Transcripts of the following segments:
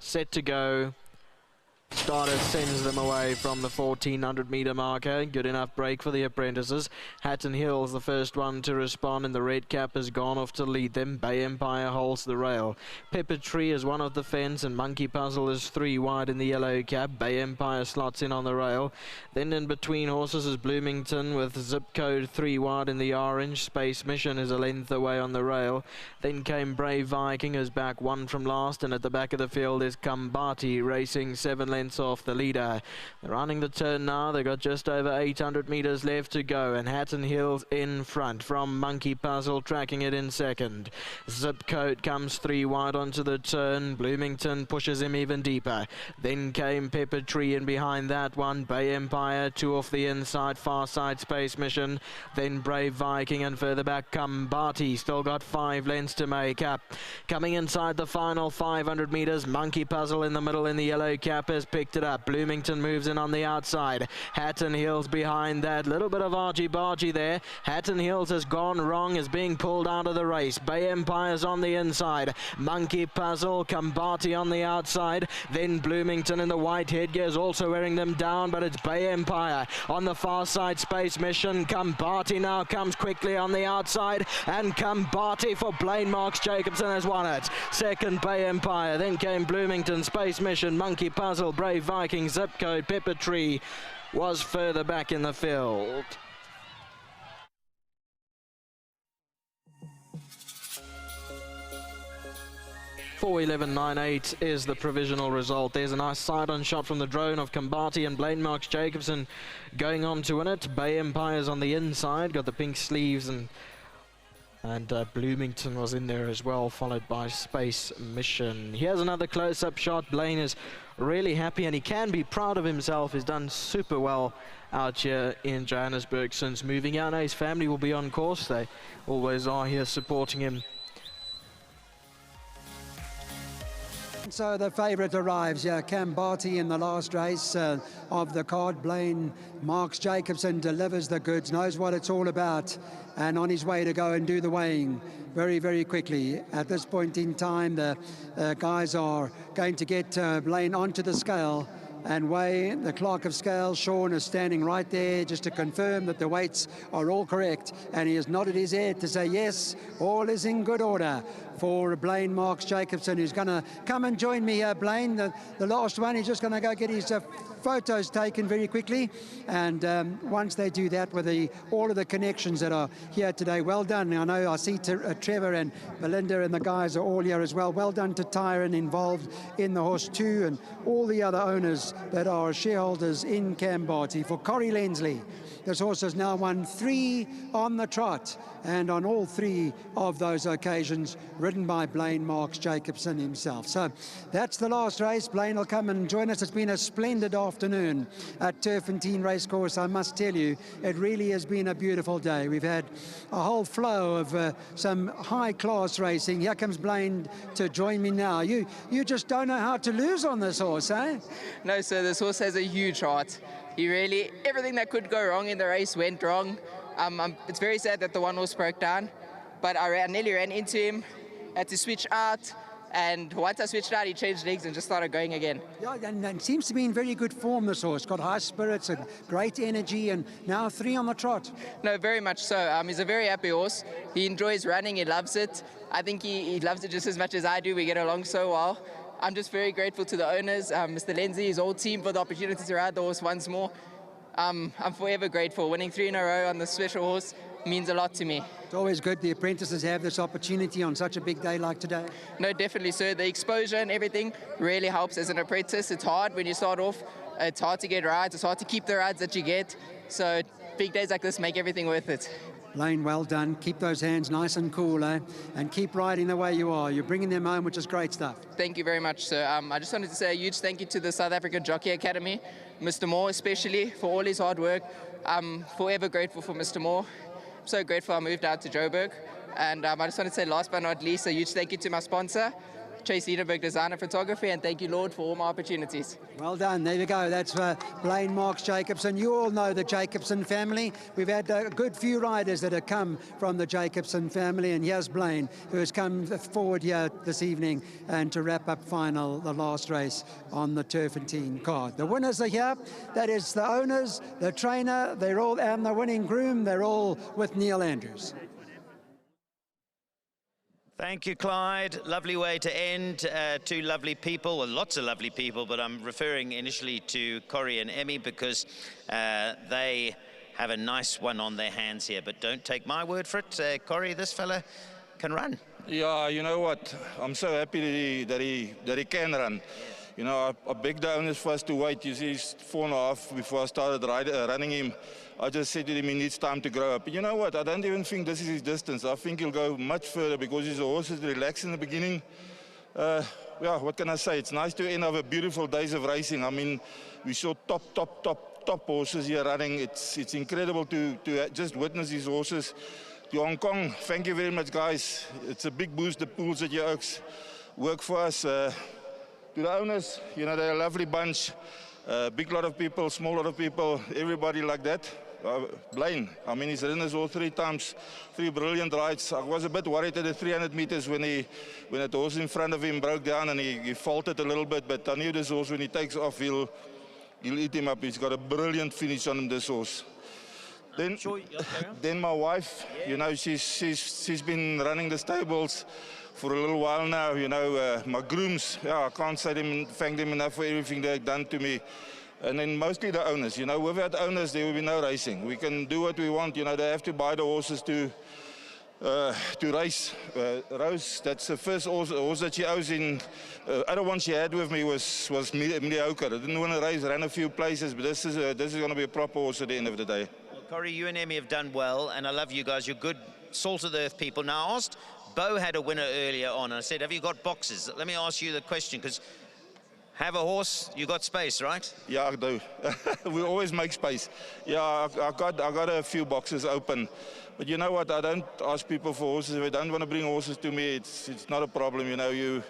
set to go. Starter sends them away from the 1400-meter marker. Good enough break for the apprentices. Hatton Hill's the first one to respond, and the red cap has gone off to lead them. Bay Empire holds the rail. Pepper Tree is one of the fence, and Monkey Puzzle is 3 wide in the yellow cap. Bay Empire slots in on the rail. Then in between horses is Bloomington with Zip Code 3 wide in the orange. Space Mission is a length away on the rail. Then came Brave Viking, who's back 1 from last, and at the back of the field is Kambati racing 7 lengths off the leader. They're running the turn now. They've got just over 800 meters left to go, and Hatton Hill's in front from Monkey Puzzle, tracking it in second. Zip Code comes 3 wide onto the turn. Bloomington pushes him even deeper. Then came Pepper Tree in behind that one. Bay Empire 2 off the inside, far side Space Mission. Then Brave Viking, and further back Kambati. Still got 5 lengths to make up. Coming inside the final 500 meters, Monkey Puzzle in the middle in the yellow cap has picked it up. Bloomington moves in on the outside. Hatton Hills behind that. Little bit of argy-bargy there. Hatton Hills has gone wrong, is being pulled out of the race. Bay Empire's on the inside. Monkey Puzzle, Kambati on the outside. Then Bloomington in the white headgear is also wearing them down, but it's Bay Empire on the far side. Space Mission. Kambati now comes quickly on the outside, and Kambati for Blaine Marks Jacobson has won it. Second Bay Empire, then came Bloomington, Space Mission, Monkey Puzzle, Brave Viking, Zip Code. Pepper Tree was further back in the field. .4:11.98 is the provisional result. There's a nice side-on shot from the drone of Kambati, and Blaine Marks Jacobson going on to win it. Bay Empire's on the inside, got the pink sleeves, and Bloomington was in there as well, followed by Space Mission. Here's another close-up shot. Blaine is really happy, and he can be proud of himself. He's done super well out here in Johannesburg since moving out. His family will be on course. They always are here supporting him. So the favourite arrives, Kambati in the last race of the card. Blaine Marks Jacobson delivers the goods, knows what it's all about, and on his way to go and do the weighing very, very quickly. At this point in time, the guys are going to get Blaine onto the scale and weigh. The clerk of scale, Sean, is standing right there just to confirm that the weights are all correct, and he has nodded his head to say yes, all is in good order for Blaine Marks Jacobson, who's going to come and join me here. Blaine, the last one, he's just going to go get his photos taken very quickly, and once they do that with all of the connections that are here today, well done. I know I see Trevor and Belinda and the guys are all here as well. Well done to Tyron, involved in the horse too, and all the other owners that are shareholders in Kambati. For Corrie Lensley, this horse has now won 3 on the trot, and on all 3 of those occasions ridden by Blaine Marks Jacobson himself. So that's the last race. Blaine will come and join us. It's been a splendid afternoon at Turffontein Racecourse. I must tell you, it really has been a beautiful day. We've had a whole flow of some high-class racing. Here comes Blaine to join me now. You just don't know how to lose on this horse, eh? No, sir, this horse has a huge heart. He really, everything that could go wrong in the race went wrong. It's very sad that the one horse broke down, but I nearly ran into him, had to switch out, and once I switched out, he changed legs and just started going again. Yeah, and seems to be in very good form, this horse. Got high spirits and great energy, and now 3 on the trot. No, very much so. He's a very happy horse. He enjoys running, he loves it. I think he loves it just as much as I do. We get along so well. I'm just very grateful to the owners, Mr. Lindsay, his whole team, for the opportunity to ride the horse once more. I'm forever grateful. Winning 3 in a row on this special horse means a lot to me. It's always good the apprentices have this opportunity on such a big day like today. No, definitely, sir. The exposure and everything really helps as an apprentice. It's hard when you start off. It's hard to get rides. It's hard to keep the rides that you get. So big days like this make everything worth it. Blaine, well done. Keep those hands nice and cool, eh? And keep riding the way you are. You're bringing them home, which is great stuff. Thank you very much, sir. I just wanted to say a huge thank you to the South African Jockey Academy, Mr. Moore especially, for all his hard work. I'm forever grateful for Mr. Moore. I'm so grateful I moved out to Joburg. And I just want to say, last but not least, a huge thank you to my sponsor, Chase Ederberg Designer Photography, and thank you, Lord, for all my opportunities. Well done. There you go. That's Blaine Marks Jacobson. You all know the Jacobson family. We've had a good few riders that have come from the Jacobson family, and here's Blaine, who has come forward here this evening and to wrap up the last race on the turffontein card. The winners are here. That is the owners, the trainer, and the winning groom. They're all with Neil Andrews. Thank you, Clyde. Lovely way to end. Two lovely people, well, lots of lovely people, but I'm referring initially to Corrie and Emmy because they have a nice one on their hands here. But don't take my word for it. Corrie, this fella can run. Yeah, you know what? I'm so happy that he can run. You know, I begged the owners for us to wait. You see, he's 4.5 before I started running him. I just said to him, he needs time to grow up. But you know what? I don't even think this is his distance. I think he'll go much further because his horse is relaxed in the beginning. Yeah, what can I say? It's nice to end of a beautiful days of racing. I mean, we saw top horses here running. It's incredible to just witness these horses. To Hong Kong, thank you very much, guys. It's a big boost. The pools at your Oaks work for us. To the owners, you know, they're a lovely bunch. Big lot of people, small lot of people, everybody like that. Blaine, I mean, he's ridden this all 3 times, 3 brilliant rides. I was a bit worried at the 300 meters when the horse in front of him broke down and he faulted a little bit, but I knew this horse, when he takes off, he'll eat him up. He's got a brilliant finish on him, this horse. Then my wife, you know, she's been running the stables for a little while now. You know, my grooms, yeah, I can't thank them enough for everything they've done to me. And then mostly the owners. You know, without owners, there will be no racing. We can do what we want. You know, they have to buy the horses to race. Rose, that's the first horse that she owns in. Other one she had with me was mediocre. I didn't want to race, ran a few places, but this is going to be a proper horse at the end of the day. Well, Corrie, you and Emmy have done well, and I love you guys. You're good, salt-of-the-earth people. Now, I asked, Bo had a winner earlier on, and I said, have you got boxes? Let me ask you the question, because have a horse, you got space, right? Yeah, I do. We always make space. Yeah, I got a few boxes open. But you know what? I don't ask people for horses. If they don't want to bring horses to me, it's not a problem. You know,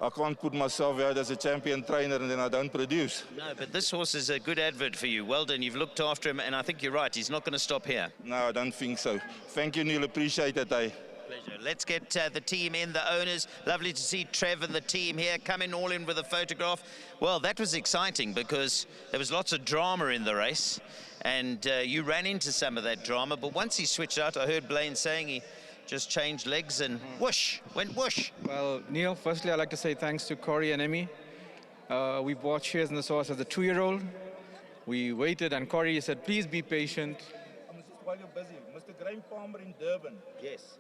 I can't put myself out as a champion trainer and then I don't produce. No, but this horse is a good advert for you. Well done. You've looked after him, and I think you're right. He's not going to stop here. No, I don't think so. Thank you, Neil. Appreciate it, eh? Pleasure. Let's get the team in, the owners. Lovely to see Trev and the team here coming all in with a photograph. Well, that was exciting because there was lots of drama in the race, and you ran into some of that drama. But once he switched out, I heard Blaine saying he just changed legs and whoosh, went whoosh. Well, Neil, firstly, I'd like to say thanks to Corrie and Emmy. We bought shares in the source as a 2-year-old. We waited, and Corrie said, please be patient. While you're busy, Mr. Graham Palmer in Durban. Yes.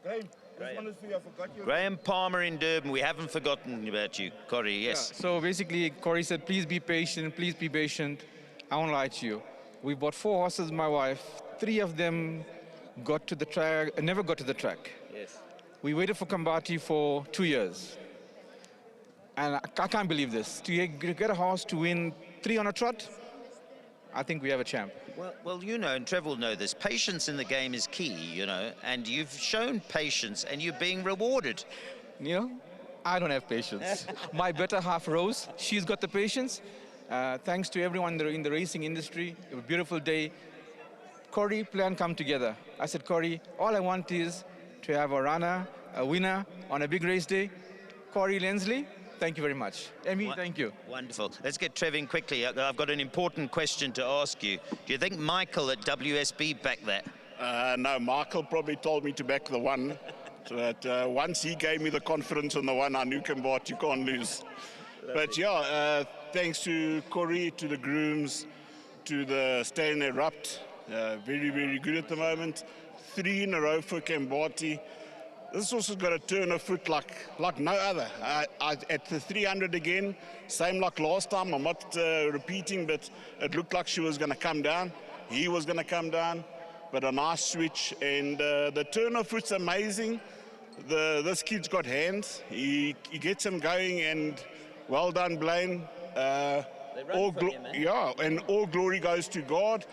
Graham, this one is for you. I forgot you. Graham Palmer in Durban. We haven't forgotten about you, Corrie, yes. Yeah, so basically, Corrie said, please be patient, please be patient. I won't lie to you. We bought 4 horses, my wife. 3 of them got to the track, never got to the track. Yes. We waited for Kambati for 2 years. And I can't believe this. To get a horse to win 3 on a trot, I think we have a champ. Well, you know, and Trev will know this, patience in the game is key, you know, and you've shown patience and you're being rewarded. Neil, I don't have patience. My better half, Rose, she's got the patience. Thanks to everyone in the racing industry. It was a beautiful day. Corrie, plan come together. I said, Corrie, all I want is to have a runner, a winner on a big race day. Corrie Lensley, thank you very much. Emmy, thank you. Wonderful. Let's get Trev in quickly. I've got an important question to ask you. Do you think Michael at WSB backed that? No, Michael probably told me to back the one. So that once he gave me the confidence on the one, I knew Kambati, you can't lose. But yeah, thanks to Corrie, to the grooms, to the Stay and Erupt. Very, very good at the moment. 3 in a row for Kambati. This also got a turn of foot like no other. At the 300 again, same like last time. I'm not repeating, but it looked like she was going to come down. He was going to come down, but a nice switch. And the turn of foot's amazing. This kid's got hands. He gets him going, and well done, Blaine. Yeah, and all glory goes to God.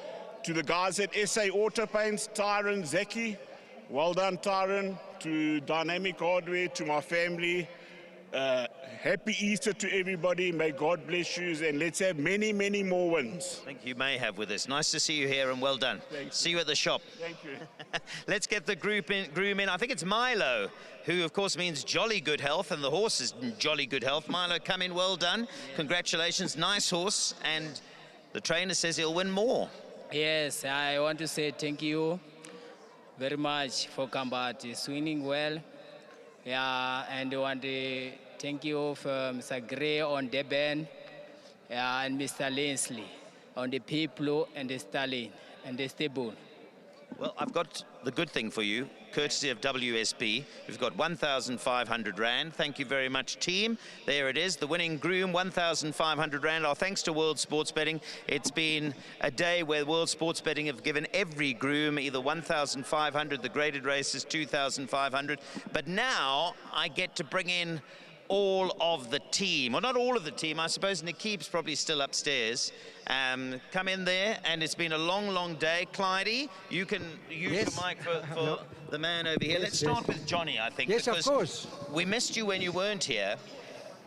To the guys at SA Auto Paints, Tyron, Zeki, well done, Tyron. To Dynamic Hardware, to my family, Happy Easter to everybody. May God bless you, and let's have many, many more wins. I think you may have with us. Nice to see you here, and well done. See you at the shop. Thank you. Let's get the groom in. I think it's Milo, who of course means jolly good health, and the horse is in jolly good health. Milo, come in, well done. Congratulations, nice horse, and the trainer says he'll win more. Yes, I want to say thank you very much for Kambati. It's winning well. Yeah, and I want to thank you for Mr. Gray on the band, and Mr. Linsley on the people and the stallion and the stable. Well, I've got the good thing for you, courtesy of WSB. We've got 1,500 Rand. Thank you very much, team. There it is, the winning groom, 1,500 Rand. Our thanks to World Sports Betting. It's been a day where World Sports Betting have given every groom either 1,500, the graded races 2,500. But now I get to bring in all of the team. Well, not all of the team. I suppose Nikib's probably still upstairs. Come in there, and it's been a long, long day. Clydie, you can use the mic for the man over here. Let's start with Johnny, I think. Yes, of course. We missed you when you weren't here,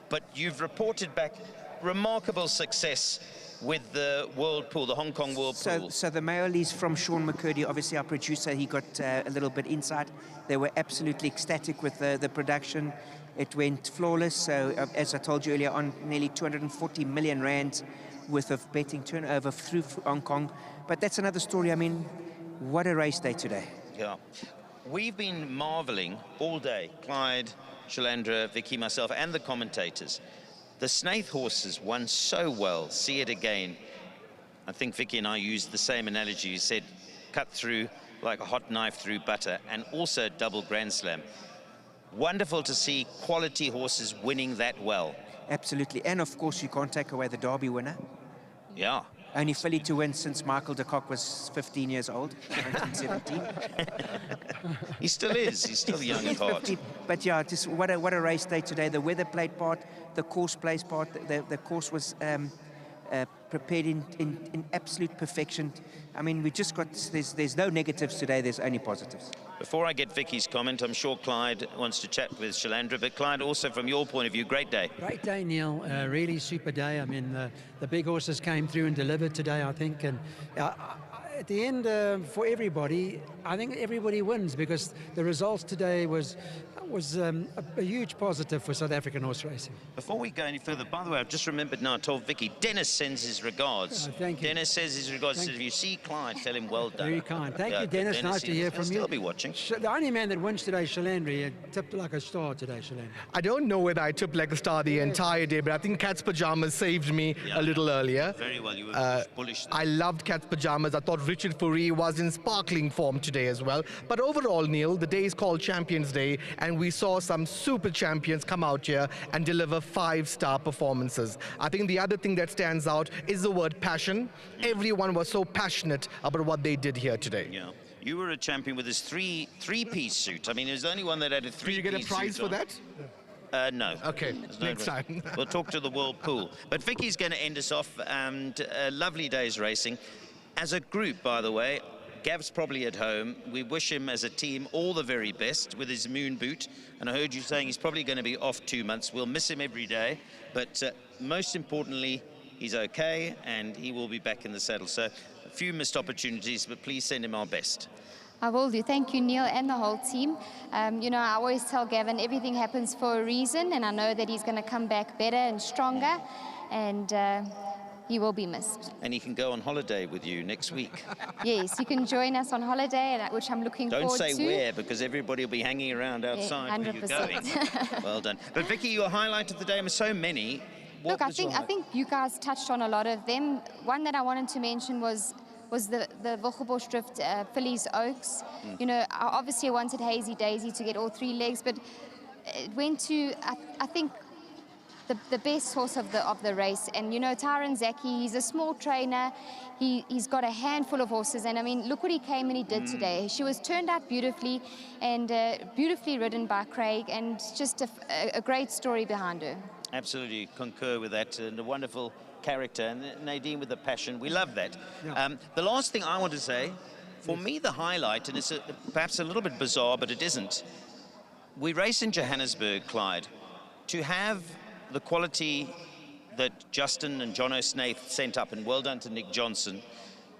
but you've reported back remarkable success with the World Pool, the Hong Kong World Pool. So the mail is from Sean McCurdy, obviously our producer. He got a little bit insight. They were absolutely ecstatic with the production. It went flawless. So as I told you earlier on, nearly 240 million Rand worth of betting turnover through Hong Kong. But that's another story. I mean, what a race day today. Yeah. We've been marveling all day, Clyde, Shalandra, Vicky, myself, and the commentators. The Snaith horses won so well. See it again. I think Vicky and I used the same analogy. You said, cut through like a hot knife through butter, and also double Grand Slam. Wonderful to see quality horses winning that well. Absolutely. And of course, you can't take away the Derby winner. Yeah. Only filly to win since Michael de Kock was 15 years old, 1917. He still is. He's still young at heart. 50, but yeah, just what a race day today. The weather played part, the course plays part. The course was prepared in absolute perfection. I mean, we just got, there's no negatives today, there's only positives. Before I get Vicky's comment, I'm sure Clyde wants to chat with Shalandra, but Clyde, also from your point of view, great day. Great day, Neil. Really super day. I mean, the big horses came through and delivered today, I think. And at the end, for everybody, I think everybody wins, because the results today was a huge positive for South African horse racing. Before we go any further, by the way, I've just remembered now, I told Vicky, Dennis sends his regards. Thank you. Dennis says his regards. If you see Clyde, tell him well done. Very kind. Thank you, Dennis. Nice to hear from you. He'll be watching. The only man that wins today, Shalandra, tipped like a star today, Shalandra. I don't know whether I tipped like a star the entire day, but I think Cat's Pajamas saved me a little earlier. Very well. You were bullish. I loved Cat's Pajamas. I thought Richard Fourie was in sparkling form today as well. But overall, Neil, the day is called Champions Day, and we saw some super champions come out here and deliver 5-star performances. I think the other thing that stands out is the word passion. Everyone was so passionate about what they did here today. Yeah. You were a champion with this three-piece suit. I mean, there's only one that had a three-piece suit. Do you get a prize for that? No. Okay, next time. We'll talk to the World Pool. But Vicky's going to end us off, and a lovely day's racing. As a group, by the way, Gav's probably at home. We wish him as a team all the very best with his moon boot. And I heard you saying he's probably going to be off 2 months. We'll miss him every day. But most importantly, he's okay, and he will be back in the saddle. So a few missed opportunities, but please send him our best. I will do. Thank you, Neil, and the whole team. You know, I always tell Gavin, everything happens for a reason, and I know that he's going to come back better and stronger, and he will be missed. And he can go on holiday with you next week. Yes, you can join us on holiday, which I'm looking forward to. Don't say where, because everybody will be hanging around outside where you're going. Well done. But Vicky, your highlight of the day, so many. Look, I think you guys touched on a lot of them. One that I wanted to mention was the Wilgeborgsdrift Phillies Oaks. You know, obviously I wanted Hazy Daisy to get all 3 legs, but it went to, I think, the best horse of the race. And you know, Tyron Zaki, he's a small trainer. He's got a handful of horses, and I mean, look what he came and he did today. She was turned out beautifully, and beautifully ridden by Craig, and just a great story behind her. Absolutely concur with that, and a wonderful character, and Nadine with the passion. We love that. Yeah. The last thing I want to say, for me, the highlight, and it's perhaps a little bit bizarre, but it isn't. We race in Johannesburg, Clyde, to have the quality that Justin and John O'Snaith sent up, and well done to Nick Johnson,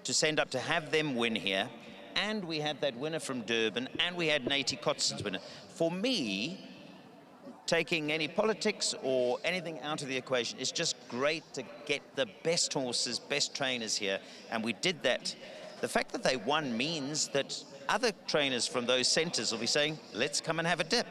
to send up to have them win here, and we had that winner from Durban, and we had Nate Kotson's winner. For me, taking any politics or anything out of the equation, it's just great to get the best horses, best trainers here, and we did that. The fact that they won means that other trainers from those centres will be saying, let's come and have a dip.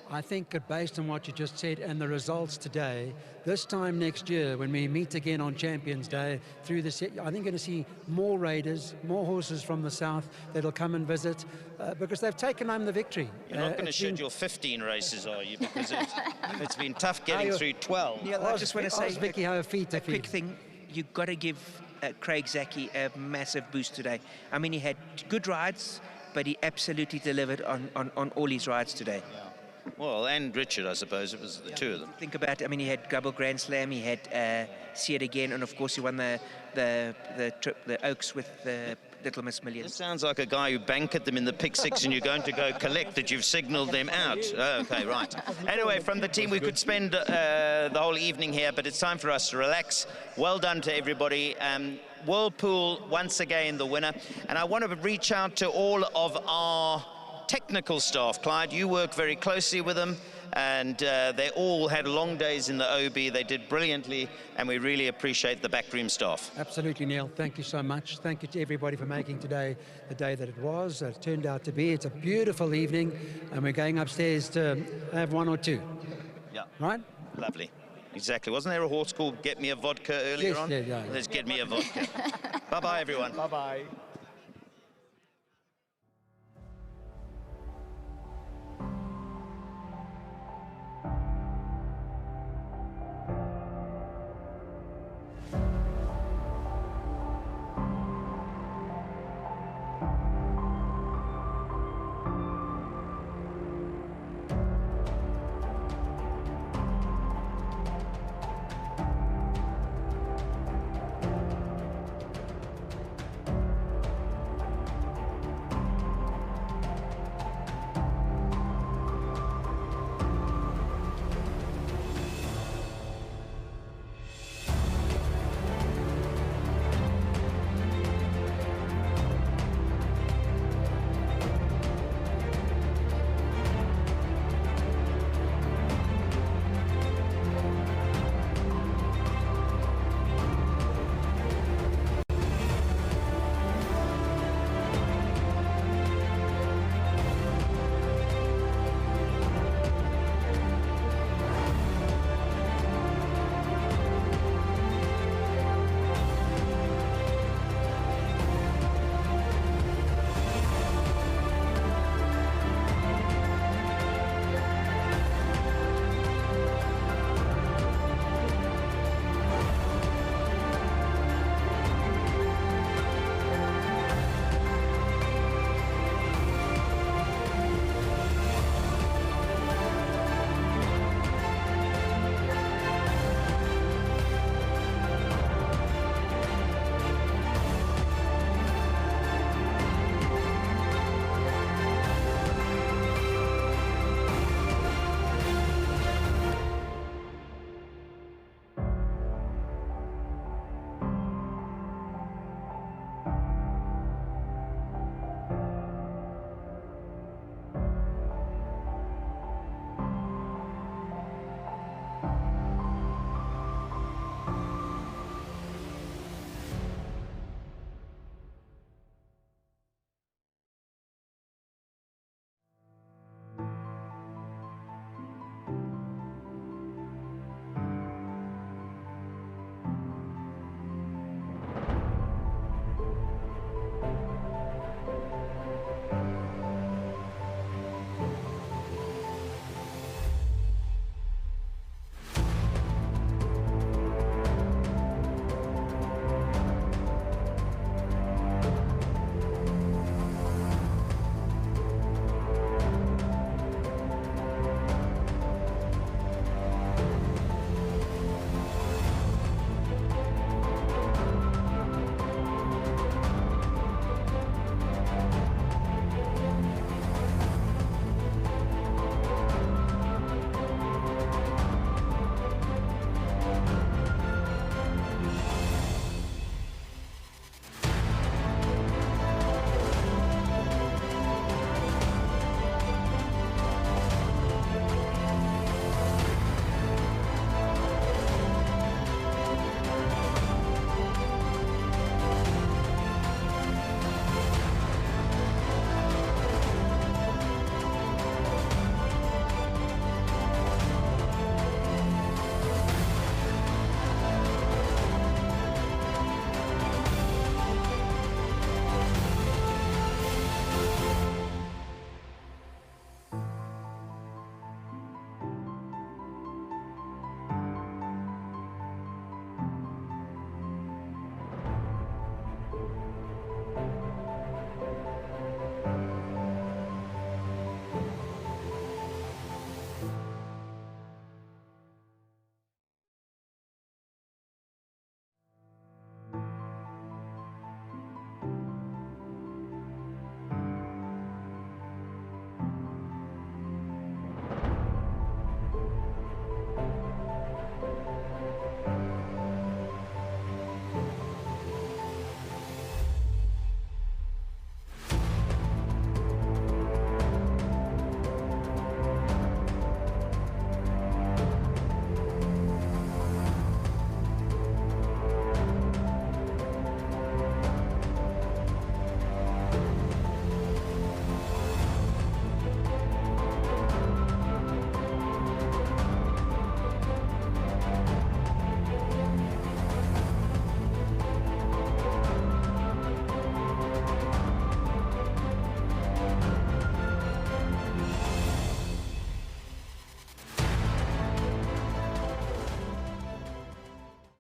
I think that based on what you just said and the results today, this time next year when we meet again on Champions Day, through the I think you're going to see more raiders, more horses from the south that'll come and visit because they've taken home the victory. You're not going to schedule 15 races, are you? Because it's been tough getting through 12. Neil, I just want to say Vicky how her feet a quick thing. You've got to give Craig Zaki a massive boost today. I mean, he had good rides, but he absolutely delivered on all his rides today. Yeah. Well, and Richard, I suppose, it was the two of them. Think about it, I mean, he had Double Grand Slam, he had See It Again, and of course he won the Oaks with the Little Miss Millions. This sounds like a guy who bankered them in the pick six and you're going to go collect that you've signalled them out. Oh, okay, right. Anyway, from the team, we could spend the whole evening here, but it's time for us to relax. Well done to everybody. Whirlpool, once again, the winner. And I want to reach out to all of our technical staff. Clyde, you work very closely with them, and they all had long days in the OB. They did brilliantly, and we really appreciate the backroom staff. Absolutely, Neil. Thank you so much. Thank you to everybody for making today the day that it was. It turned out to be. It's a beautiful evening, and we're going upstairs to have one or two. Yeah. Right? Lovely. Exactly. Wasn't there a horse called Get Me a Vodka earlier on? Yeah. Let's Get Me a Vodka. Bye-bye, everyone. Bye-bye.